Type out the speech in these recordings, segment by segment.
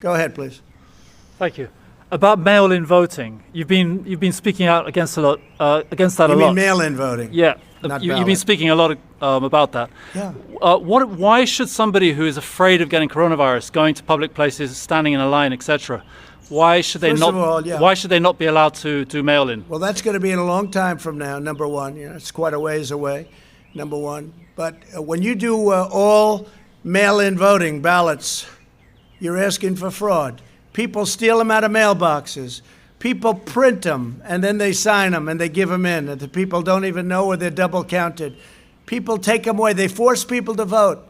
Go ahead, please. Thank you. About mail-in voting, you've been speaking out against that a lot. You mean mail-in voting? Yeah, not you've been ballot. speaking a lot about that. Yeah. Why should somebody who is afraid of getting coronavirus, going to public places, standing in a line, etc., why should they First not? of all, yeah. Why should they not be allowed to do mail-in? Well, that's going to be in a long time from now. Number one, it's quite a ways away. Number one, but when you do all mail-in voting ballots, you're asking for fraud. People steal them out of mailboxes. People print them, and then they sign them, and they give them in. And the people don't even know, or they're double counted. People take them away. They force people to vote.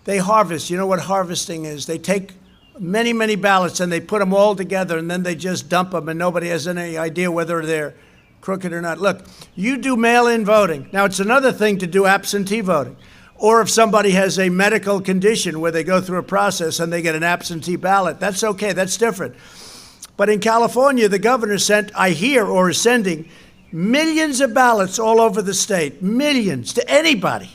They harvest. You know what harvesting is? They take many, many ballots, and they put them all together, and then they just dump them, and nobody has any idea whether they're crooked or not. Look, you do mail-in voting. Now, it's another thing to do absentee voting. Or if somebody has a medical condition where they go through a process and they get an absentee ballot, that's okay, that's different. But in California, the governor sent, I hear, or is sending, millions of ballots all over the state, millions, to anybody,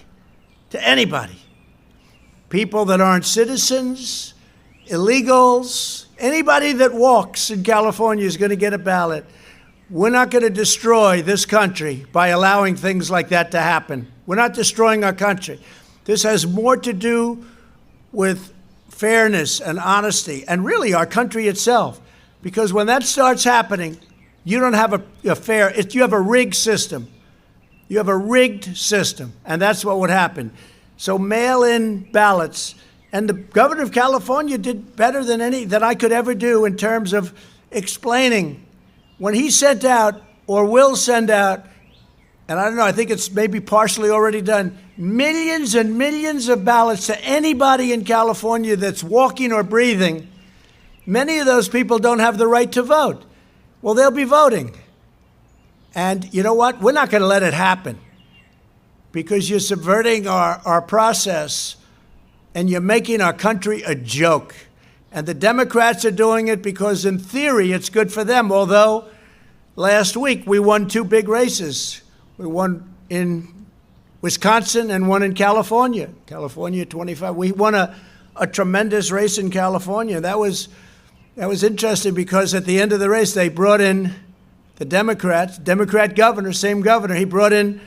People that aren't citizens, illegals, anybody that walks in California is going to get a ballot. We're not going to destroy this country by allowing things like that to happen. We're not destroying our country. This has more to do with fairness and honesty and really our country itself. Because when that starts happening, you don't have a fair, you have a rigged system. You have a rigged system, and that's what would happen. So mail-in ballots, and the governor of California did better than I could ever do in terms of explaining. When he sent out, or will send out, and I don't know, I think it's maybe partially already done, millions and millions of ballots to anybody in California that's walking or breathing, many of those people don't have the right to vote. Well, they'll be voting. And you know what? We're not going to let it happen because you're subverting our process and you're making our country a joke. And the Democrats are doing it because, in theory, it's good for them. Although, last week, we won two big races. We won in Wisconsin and one in California. California 25. We won a tremendous race in California. That was interesting because at the end of the race, they brought in the Democrat governor, same governor. He brought in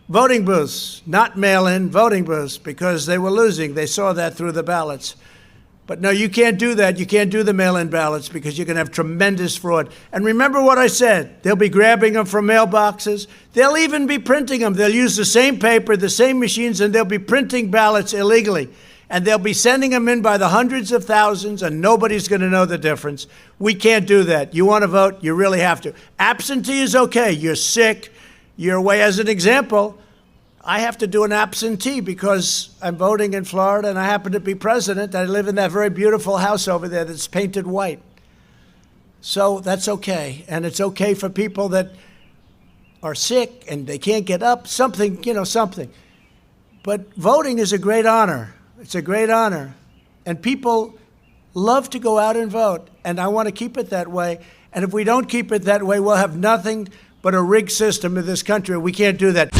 voting booths, not mail-in voting booths, because they were losing. They saw that through the ballots. But no, you can't do that. You can't do the mail-in ballots because you're going to have tremendous fraud. And remember what I said. They'll be grabbing them from mailboxes. They'll even be printing them. They'll use the same paper, the same machines, and they'll be printing ballots illegally. And they'll be sending them in by the hundreds of thousands, and nobody's going to know the difference. We can't do that. You want to vote, you really have to. Absentee is okay. You're sick. You're away. As an example, I have to do an absentee because I'm voting in Florida and I happen to be president. I live in that very beautiful house over there that's painted white. So that's okay. And it's okay for people that are sick and they can't get up, something. But voting is a great honor. It's a great honor. And people love to go out and vote. And I want to keep it that way. And if we don't keep it that way, we'll have nothing but a rigged system in this country. We can't do that.